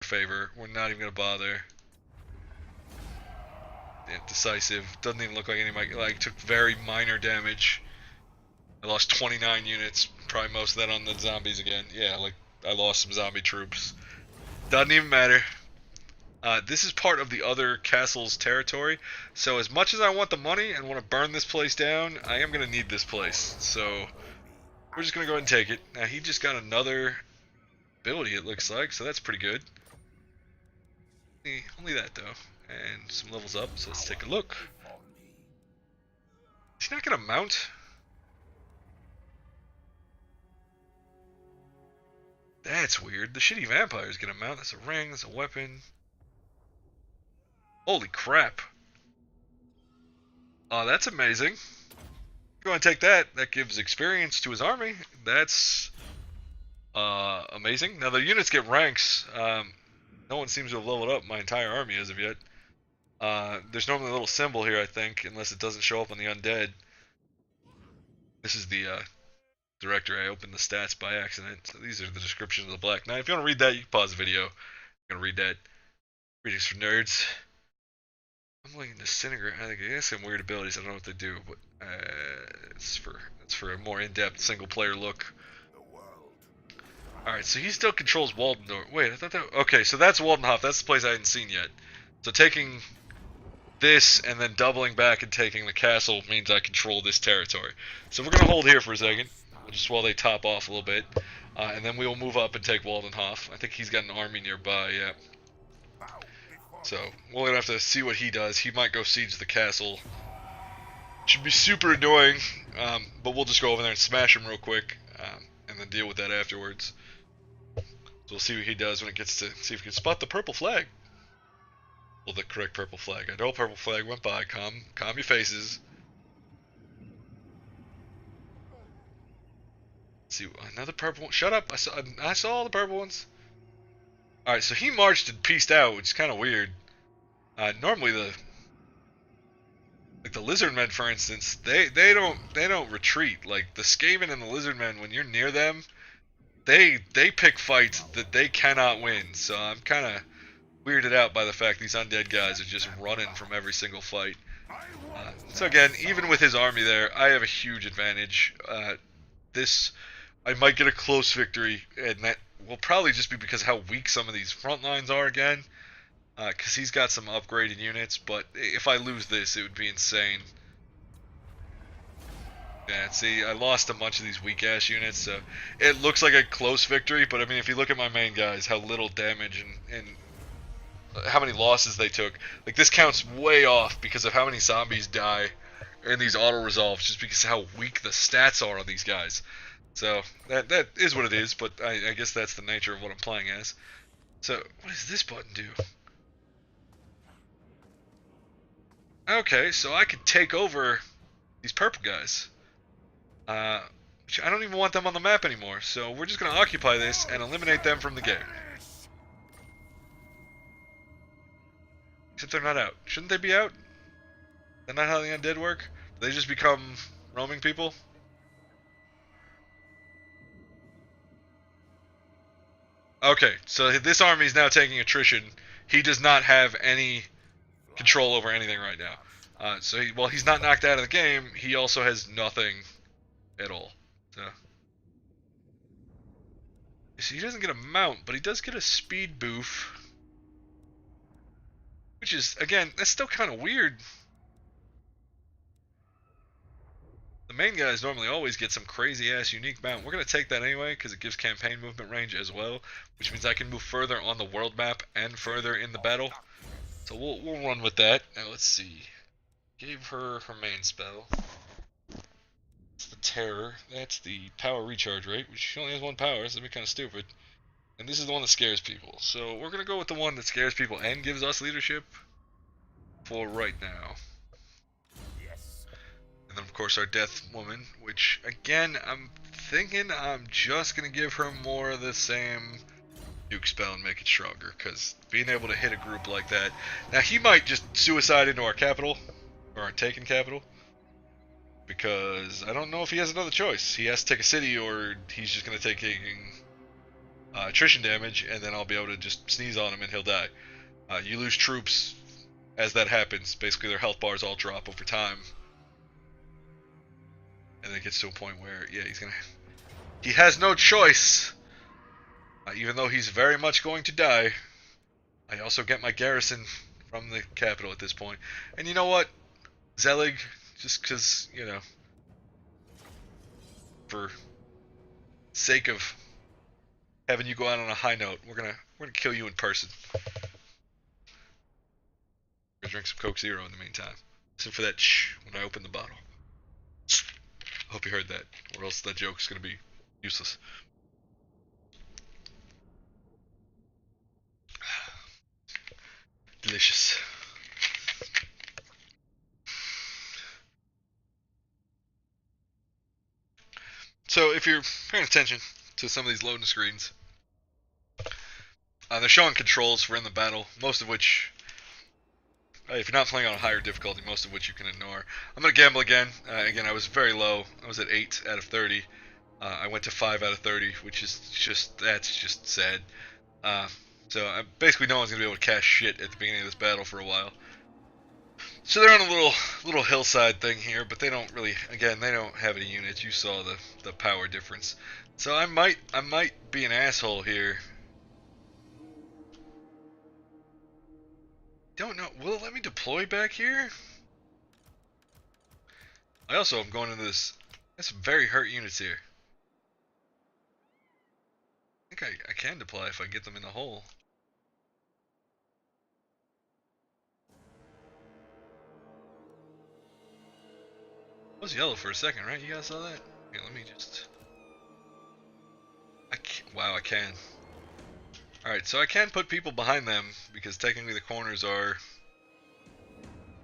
favor. We're not even gonna bother. Yeah, decisive. Doesn't even look like anybody like took very minor damage. I lost 29 units. Probably most of that on the zombies again. Yeah, like I lost some zombie troops. Doesn't even matter. This is part of the other castle's territory, so as much as I want the money and want to burn this place down, I am going to need this place. So we're just going to go ahead and take it. Now he just got another ability, it looks like, so that's pretty good. Only that though, and some levels up, so let's take a look. Is he not going to mount? That's weird. The shitty vampire is going to mount. That's a ring, that's a weapon. Holy crap. Oh, that's amazing. Go and take that. That gives experience to his army. That's amazing. Now the units get ranks. No one seems to have leveled up my entire army as of yet. There's normally a little symbol here, I think, unless it doesn't show up on the undead. This is the directory. I opened the stats by accident. So these are the descriptions of the Black Knight. If you want to read that, you can pause the video. I'm going to read that. Readings for nerds. I'm looking disintegrate. I think it has some weird abilities. I don't know what they do, but it's for a more in-depth single-player look. All right, so he still controls Waldendorf. Wait, I thought that. Okay, so that's Waldenhof. That's the place I hadn't seen yet. So taking this and then doubling back and taking the castle means I control this territory. So we're gonna hold here for a second, just while they top off a little bit, and then we will move up and take Waldenhof. I think he's got an army nearby. Yeah. So we're gonna have to see what he does. He might go siege the castle. Should be super annoying, but we'll just go over there and smash him real quick, and then deal with that afterwards. So we'll see what he does when it gets to see if we can spot the purple flag. Well, the correct purple flag. I know purple flag went by. Calm your faces. Let's see, another purple one. Shut up! I saw all the purple ones. All right, so he marched and pieced out, which is kind of weird. Normally the lizardmen, for instance, they don't retreat. Like the Skaven and the lizardmen, when you're near them, they pick fights that they cannot win. So I'm kind of weirded out by the fact these undead guys are just running from every single fight. So again, even with his army there, I have a huge advantage. I might get a close victory, and that will probably just be because how weak some of these front lines are again. Because he's got some upgraded units, but if I lose this, it would be insane. Yeah, see, I lost a bunch of these weak-ass units, so it looks like a close victory, but I mean, if you look at my main guys, how little damage and how many losses they took, like this counts way off because of how many zombies die in these auto-resolves, just because of how weak the stats are on these guys. So, that is what it is, but I guess that's the nature of what I'm playing as. So, what does this button do? Okay, so I could take over these purple guys. Which I don't even want them on the map anymore, so we're just going to occupy this and eliminate them from the game. Except they're not out. Shouldn't they be out? Is that not how the undead work? Do they just become roaming people? Okay, so this army is now taking attrition. He does not have any control over anything right now. So while he's not knocked out of the game, he also has nothing at all. So he doesn't get a mount, but he does get a speed boof. Which is, again, that's still kind of weird. The main guys normally always get some crazy-ass unique mount. We're going to take that anyway, because it gives campaign movement range as well, which means I can move further on the world map and further in the battle. So we'll run with that. Now let's see. Gave her her main spell. It's the Terror. That's the power recharge rate, which she only has one power, so that'd be kind of stupid. And this is the one that scares people. So we're going to go with the one that scares people and gives us leadership for right now. And then of course our Death Woman, which again, I'm thinking I'm just going to give her more of the same nuke spell and make it stronger, because being able to hit a group like that. Now he might just suicide into our capital, or our taken capital, because I don't know if he has another choice. He has to take a city, or he's just going to take taking attrition damage, and then I'll be able to just sneeze on him and he'll die. You lose troops as that happens. Basically, their health bars all drop over time. And then it gets to a point where, yeah, he has no choice. Even though he's very much going to die. I also get my garrison from the capital at this point. And you know what? Zelig, just because, you know, for sake of having you go out on a high note, we're gonna kill you in person. Gonna drink some Coke Zero in the meantime. Listen for that shh when I open the bottle. I hope you heard that, or else that joke's gonna be useless. Delicious. So if you're paying attention to some of these loading screens, they're showing controls for in the battle, most of which, if you're not playing on a higher difficulty, most of which you can ignore. I'm going to gamble again. Again, I was very low. I was at 8 out of 30. I went to 5 out of 30, which is that's just sad. So basically no one's going to be able to cash shit at the beginning of this battle for a while. So they're on a little hillside thing here, but they don't really, again, they don't have any units. You saw the power difference. So I might be an asshole here. Don't know. Will it let me deploy back here? I also am going into this. There's some very hurt units here. I think I can deploy if I get them in the hole. It was yellow for a second, right? You guys saw that? Okay, let me just... Wow, I can. Alright, so I can put people behind them, because technically the corners are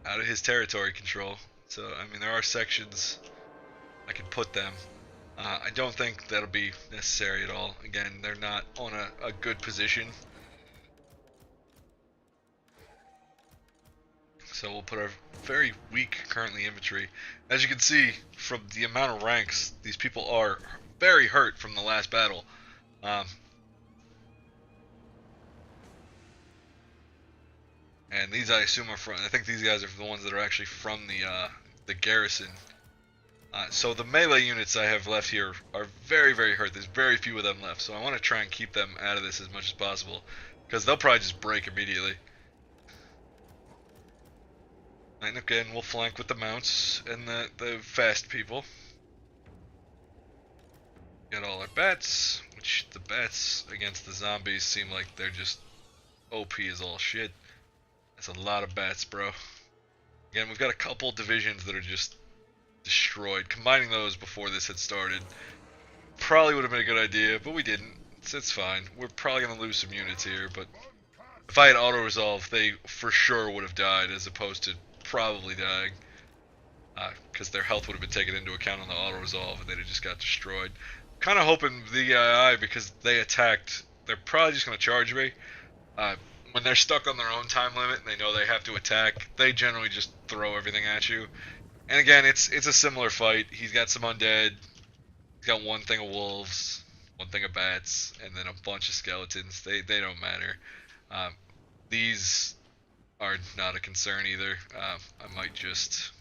out of his territory control. So, I mean, there are sections I can put them. I don't think that'll be necessary at all. Again, they're not on a good position. So we'll put our very weak currently infantry. As you can see from the amount of ranks, these people are very hurt from the last battle. And these I assume are from, I think these guys are the ones that are actually from the garrison. So the melee units I have left here are very, very hurt. There's very few of them left. So I want to try and keep them out of this as much as possible, because they'll probably just break immediately. And again, we'll flank with the mounts and the fast people. Got all our bats, which the bats against the zombies seem like they're just OP as all shit. That's a lot of bats, bro. Again, we've got a couple divisions that are just destroyed. Combining those before this had started probably would have been a good idea, but we didn't. It's fine. We're probably going to lose some units here, but if I had auto-resolve, they for sure would have died as opposed to probably dying, because their health would have been taken into account on the auto-resolve and they'd have just got destroyed. Kind of hoping the EII, because they attacked, they're probably just going to charge me. When they're stuck on their own time limit and they know they have to attack, they generally just throw everything at you. And again, it's a similar fight. He's got some undead, he's got one thing of wolves, one thing of bats, and then a bunch of skeletons. They don't matter. These are not a concern either. I might just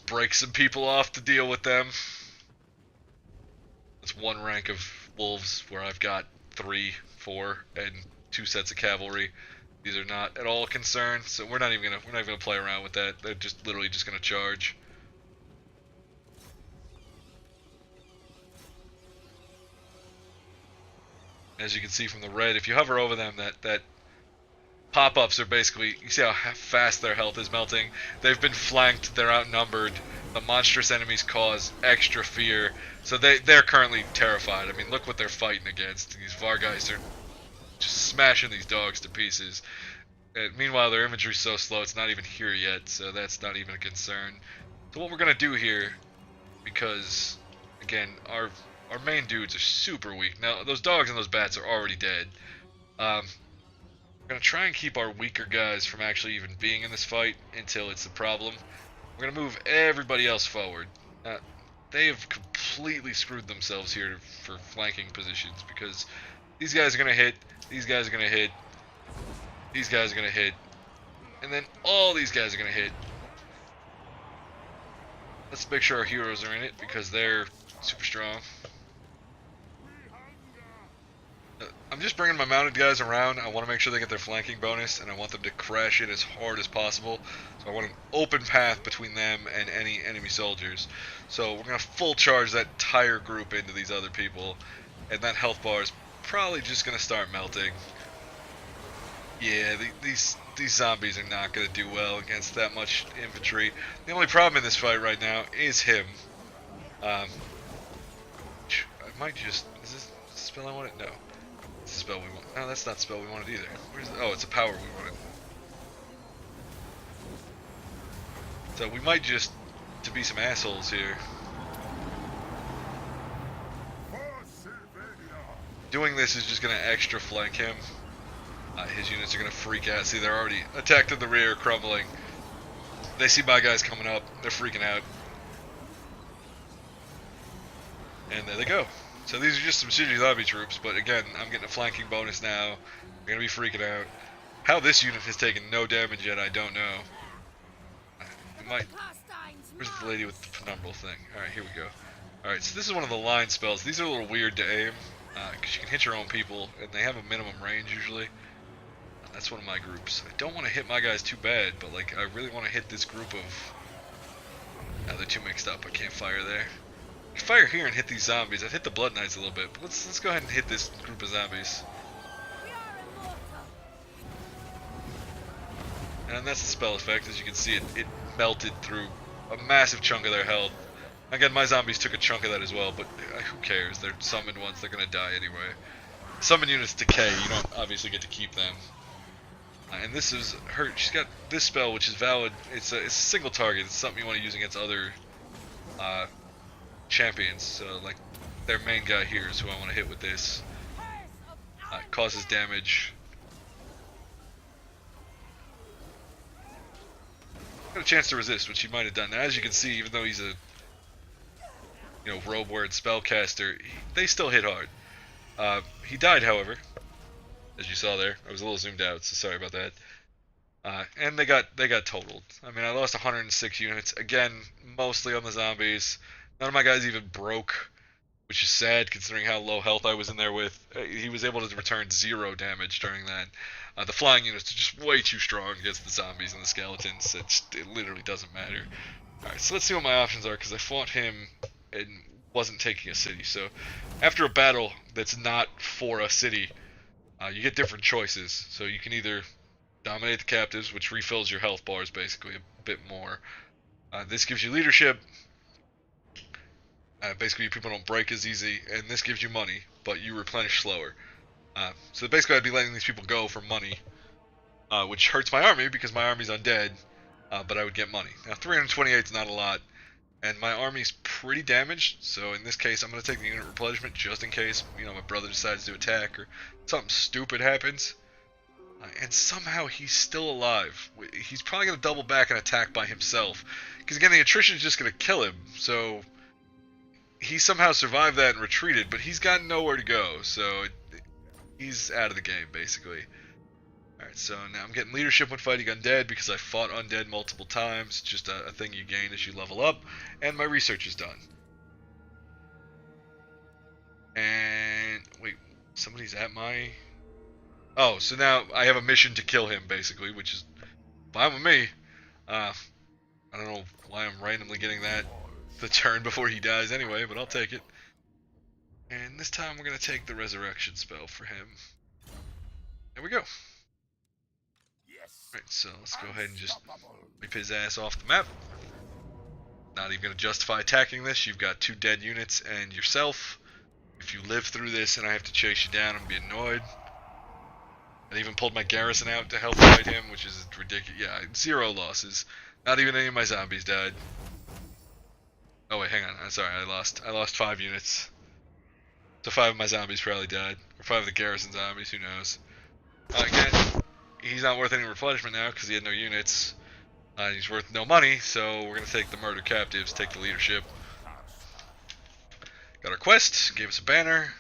break some people off to deal with them. That's one rank of wolves where I've got 3, 4, and 2 sets of cavalry. These are not at all a concern, so we're not even gonna play around with that. They're just literally just gonna charge. As you can see from the red, if you hover over them, that pop-ups are basically, you see how fast their health is melting. They've been flanked, they're outnumbered, the monstrous enemies cause extra fear, so they're currently terrified. I mean, look what they're fighting against. These Vargeist are just smashing these dogs to pieces. And meanwhile, their infantry's so slow, it's not even here yet, so that's not even a concern. So what we're going to do here, because, again, our main dudes are super weak. Now, those dogs and those bats are already dead. We're going to try and keep our weaker guys from actually even being in this fight until it's a problem. We're going to move everybody else forward. They have completely completely screwed themselves here for flanking positions, because these guys are going to hit, these guys are going to hit, these guys are going to hit, and then all these guys are going to hit. Let's make sure our heroes are in it, because they're super strong. I'm just bringing my mounted guys around. I want to make sure they get their flanking bonus, and I want them to crash it as hard as possible. So I want an open path between them and any enemy soldiers. So we're going to full charge that entire group into these other people, and that health bar is probably just going to start melting. Yeah, these zombies are not going to do well against that much infantry. The only problem in this fight right now is him. I might just... Is this the spell I wanted? No. It's the spell we want. No, that's not the spell we wanted either. Where's the, oh, it's a power we wanted. So we might just... to be some assholes here. Doing this is just going to extra flank him. His units are going to freak out. See, they're already attacked in the rear, crumbling. They see my guys coming up. They're freaking out. And there they go. So these are just some shitty zombie troops, but again, I'm getting a flanking bonus now. They're going to be freaking out. How this unit has taken no damage yet, I don't know. We might... Where's the lady with the penumbral thing? Alright, here we go. Alright, so this is one of the line spells. These are a little weird to aim, because you can hit your own people, and they have a minimum range usually. That's one of my groups. I don't want to hit my guys too bad, but like I really want to hit this group of... Now they're too mixed up, I can't fire there. I can fire here and hit these zombies. I'd hit the Blood Knights a little bit, but let's go ahead and hit this group of zombies. And that's the spell effect. As you can see, it melted through a massive chunk of their health. Again, my zombies took a chunk of that as well, but who cares? They're summoned ones, they're gonna die anyway. Summon units decay, you don't obviously get to keep them. And this is her. She's got this spell, which is valid. It's a single target. It's something you want to use against other champions. So, like, their main guy here is who I want to hit with this. Causes damage. Got a chance to resist, which he might have done. Now, as you can see, even though he's a robe-wearing spellcaster, they still hit hard. He died, however. As you saw there, I was a little zoomed out, so sorry about that. And they got totaled. I mean, I lost 106 units again, mostly on the zombies. None of my guys even broke, which is sad considering how low health I was in there with. He was able to return 0 damage during that. The flying units are just way too strong against the zombies and the skeletons. It literally doesn't matter. All right, so let's see what my options are, because I fought him and wasn't taking a city. So after a battle that's not for a city, you get different choices. So you can either dominate the captives, which refills your health bars basically a bit more. This gives you leadership. Basically, people don't break as easy, and this gives you money, but you replenish slower. So basically, I'd be letting these people go for money, which hurts my army because my army's undead, but I would get money. Now, 328 is not a lot, and my army's pretty damaged, so in this case, I'm going to take the unit replenishment just in case, my brother decides to attack or something stupid happens. And somehow he's still alive. He's probably going to double back and attack by himself, because again, the attrition is just going to kill him, so he somehow survived that and retreated, but he's got nowhere to go, so he's out of the game, basically. Alright, so now I'm getting leadership when fighting undead, because I fought undead multiple times. It's just a thing you gain as you level up, and my research is done. And, wait, somebody's at my... Oh, so now I have a mission to kill him, basically, which is fine with me. I don't know why I'm randomly getting the turn before he dies anyway, but I'll take it. And this time we're going to take the resurrection spell for him. There we go. Alright, so let's go ahead and just wipe his ass off the map. Not even going to justify attacking this. You've got 2 dead units and yourself. If you live through this and I have to chase you down, I'm going to be annoyed. I even pulled my garrison out to help fight him, which is ridiculous. Yeah, 0 losses. Not even any of my zombies died. Oh wait, hang on. I'm sorry, I lost 5 units. So 5 of my zombies probably died. Or 5 of the garrison zombies, who knows. Again, he's not worth any replenishment now because he had no units. He's worth no money, so we're going to take the murder captives, take the leadership. Got our quest, gave us a banner.